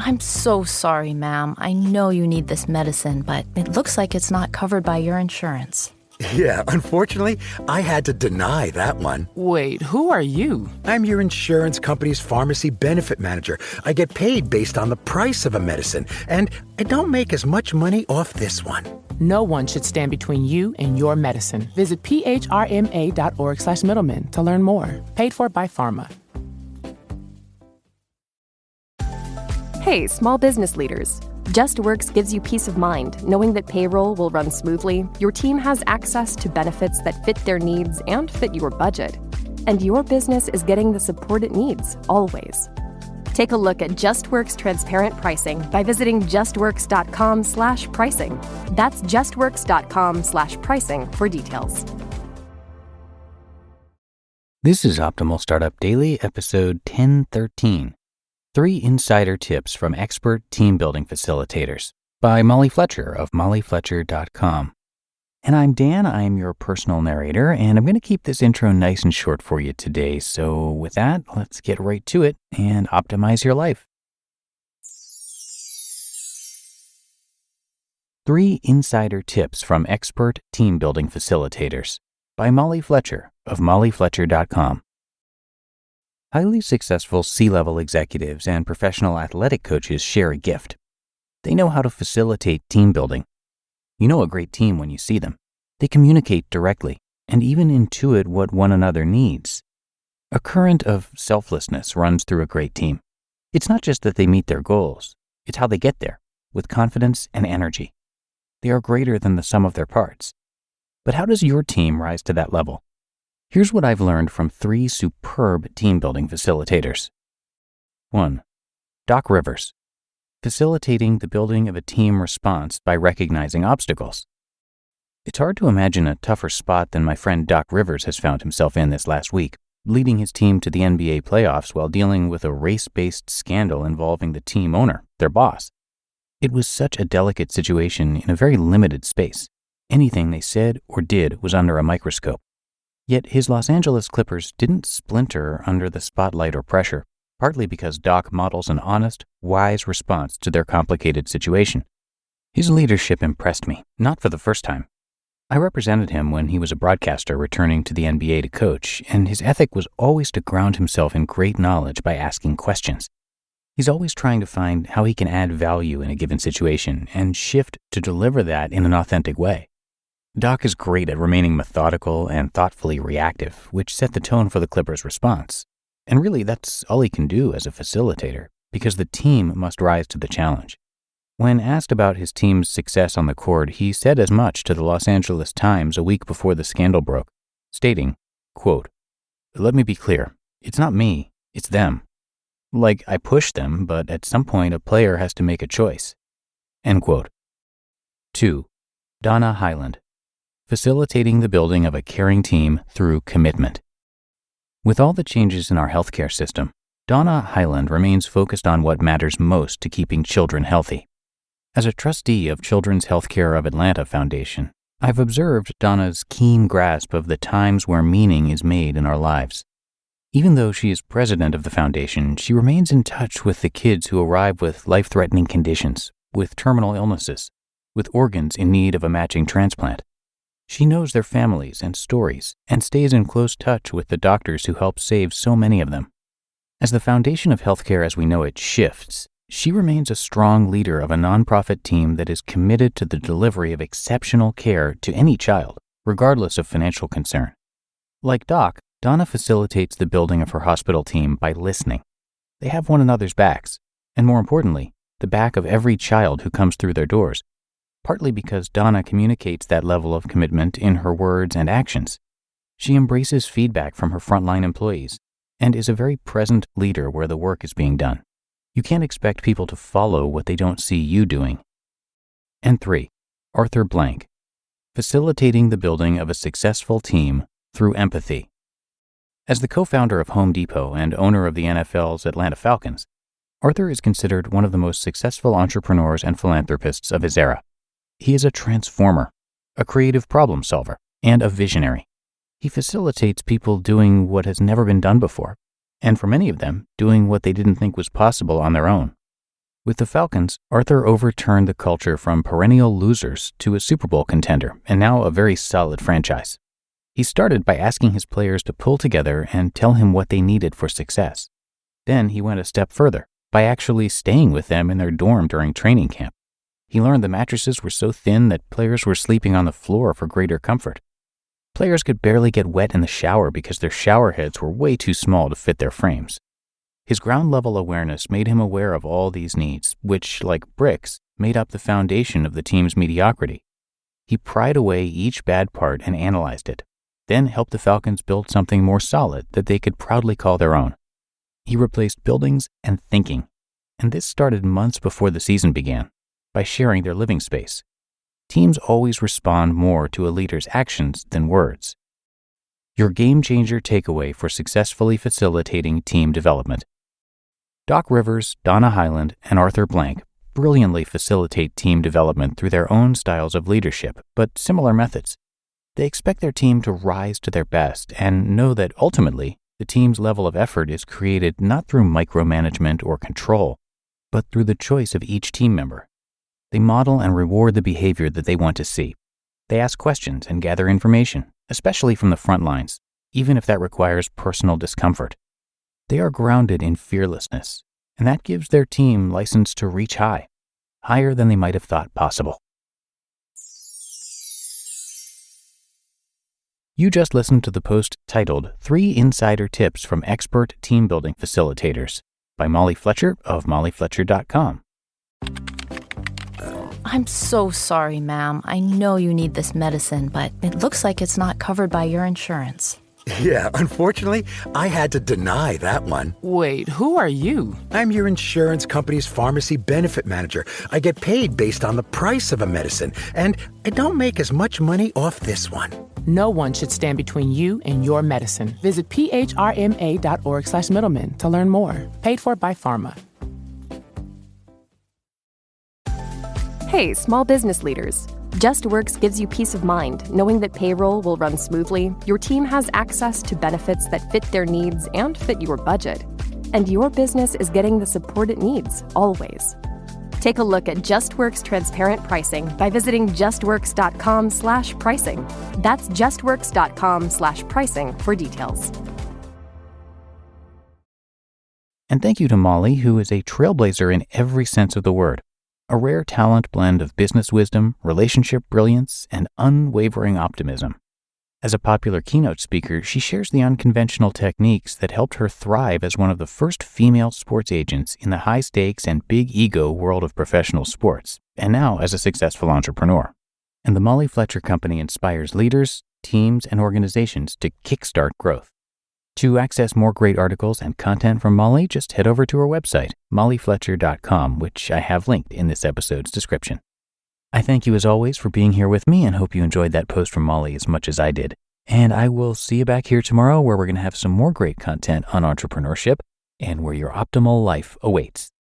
I'm so sorry, ma'am. I know you need this medicine, but it looks like it's not covered by your insurance. Yeah, unfortunately, I had to deny that one. Wait, who are you? I'm your insurance company's pharmacy benefit manager. I get paid based on the price of a medicine, and I don't make as much money off this one. No one should stand between you and your medicine. Visit phrma.org/middleman to learn more. Paid for by pharma. Hey, small business leaders. JustWorks gives you peace of mind knowing that payroll will run smoothly, your team has access to benefits that fit their needs and fit your budget, and your business is getting the support it needs, always. Take a look at JustWorks transparent pricing by visiting justworks.com/pricing. That's justworks.com/pricing for details. This is Optimal Startup Daily, episode 1013. 3 Insider Tips from Expert Team Building Facilitators by Molly Fletcher of mollyfletcher.com. And I'm Dan, I'm your personal narrator, and I'm going to keep this intro nice and short for you today. So with that, let's get right to it and optimize your life. 3 Insider Tips from Expert Team Building Facilitators by Molly Fletcher of mollyfletcher.com. Highly successful C-level executives and professional athletic coaches share a gift. They know how to facilitate team building. You know a great team when you see them. They communicate directly and even intuit what one another needs. A current of selflessness runs through a great team. It's not just that they meet their goals, it's how they get there, with confidence and energy. They are greater than the sum of their parts. But how does your team rise to that level? Here's what I've learned from 3 superb team-building facilitators. 1. Doc Rivers, facilitating the building of a team response by recognizing obstacles. It's hard to imagine a tougher spot than my friend Doc Rivers has found himself in this last week, leading his team to the NBA playoffs while dealing with a race-based scandal involving the team owner, their boss. It was such a delicate situation in a very limited space. Anything they said or did was under a microscope. Yet his Los Angeles Clippers didn't splinter under the spotlight or pressure, partly because Doc models an honest, wise response to their complicated situation. His leadership impressed me, not for the first time. I represented him when he was a broadcaster returning to the NBA to coach, and his ethic was always to ground himself in great knowledge by asking questions. He's always trying to find how he can add value in a given situation and shift to deliver that in an authentic way. Doc is great at remaining methodical and thoughtfully reactive, which set the tone for the Clippers' response. And really, that's all he can do as a facilitator, because the team must rise to the challenge. When asked about his team's success on the court, he said as much to the Los Angeles Times a week before the scandal broke, stating, quote, "Let me be clear, it's not me, it's them. Like, I push them, but at some point a player has to make a choice." End quote. 2. Donna Hyland, facilitating the building of a caring team through commitment. With all the changes in our healthcare system, Donna Hyland remains focused on what matters most to keeping children healthy. As a trustee of Children's Healthcare of Atlanta Foundation, I've observed Donna's keen grasp of the times where meaning is made in our lives. Even though she is president of the foundation, she remains in touch with the kids who arrive with life-threatening conditions, with terminal illnesses, with organs in need of a matching transplant. She knows their families and stories and stays in close touch with the doctors who help save so many of them. As the foundation of healthcare as we know it shifts, she remains a strong leader of a nonprofit team that is committed to the delivery of exceptional care to any child, regardless of financial concern. Like Doc, Donna facilitates the building of her hospital team by listening. They have one another's backs, and more importantly, the back of every child who comes through their doors, partly because Donna communicates that level of commitment in her words and actions. She embraces feedback from her frontline employees and is a very present leader where the work is being done. You can't expect people to follow what they don't see you doing. And 3, Arthur Blank, facilitating the building of a successful team through empathy. As the co-founder of Home Depot and owner of the NFL's Atlanta Falcons, Arthur is considered one of the most successful entrepreneurs and philanthropists of his era. He is a transformer, a creative problem solver, and a visionary. He facilitates people doing what has never been done before, and for many of them, doing what they didn't think was possible on their own. With the Falcons, Arthur overturned the culture from perennial losers to a Super Bowl contender and now a very solid franchise. He started by asking his players to pull together and tell him what they needed for success. Then he went a step further by actually staying with them in their dorm during training camp. He learned the mattresses were so thin that players were sleeping on the floor for greater comfort. Players could barely get wet in the shower because their shower heads were way too small to fit their frames. His ground-level awareness made him aware of all these needs, which, like bricks, made up the foundation of the team's mediocrity. He pried away each bad part and analyzed it, then helped the Falcons build something more solid that they could proudly call their own. He replaced buildings and thinking, and this started months before the season began, by sharing their living space. Teams always respond more to a leader's actions than words. Your game-changer takeaway for successfully facilitating team development. Doc Rivers, Donna Hyland, and Arthur Blank brilliantly facilitate team development through their own styles of leadership, but similar methods. They expect their team to rise to their best and know that ultimately, the team's level of effort is created not through micromanagement or control, but through the choice of each team member. They model and reward the behavior that they want to see. They ask questions and gather information, especially from the front lines, even if that requires personal discomfort. They are grounded in fearlessness, and that gives their team license to reach high, higher than they might have thought possible. You just listened to the post titled 3 Insider Tips from Expert Team Building Facilitators by Molly Fletcher of mollyfletcher.com. I'm so sorry, ma'am. I know you need this medicine, but it looks like it's not covered by your insurance. Yeah, unfortunately, I had to deny that one. Wait, who are you? I'm your insurance company's pharmacy benefit manager. I get paid based on the price of a medicine, and I don't make as much money off this one. No one should stand between you and your medicine. Visit phrma.org/middleman to learn more. Paid for by Pharma. Hey, small business leaders. JustWorks gives you peace of mind knowing that payroll will run smoothly, your team has access to benefits that fit their needs and fit your budget, and your business is getting the support it needs, always. Take a look at JustWorks transparent pricing by visiting justworks.com/pricing. That's justworks.com/pricing for details. And thank you to Molly, who is a trailblazer in every sense of the word. A rare talent blend of business wisdom, relationship brilliance, and unwavering optimism. As a popular keynote speaker, she shares the unconventional techniques that helped her thrive as one of the first female sports agents in the high-stakes and big-ego world of professional sports, and now as a successful entrepreneur. And the Molly Fletcher Company inspires leaders, teams, and organizations to kickstart growth. To access more great articles and content from Molly, just head over to her website, mollyfletcher.com, which I have linked in this episode's description. I thank you as always for being here with me and hope you enjoyed that post from Molly as much as I did. And I will see you back here tomorrow where we're going to have some more great content on entrepreneurship and where your optimal life awaits.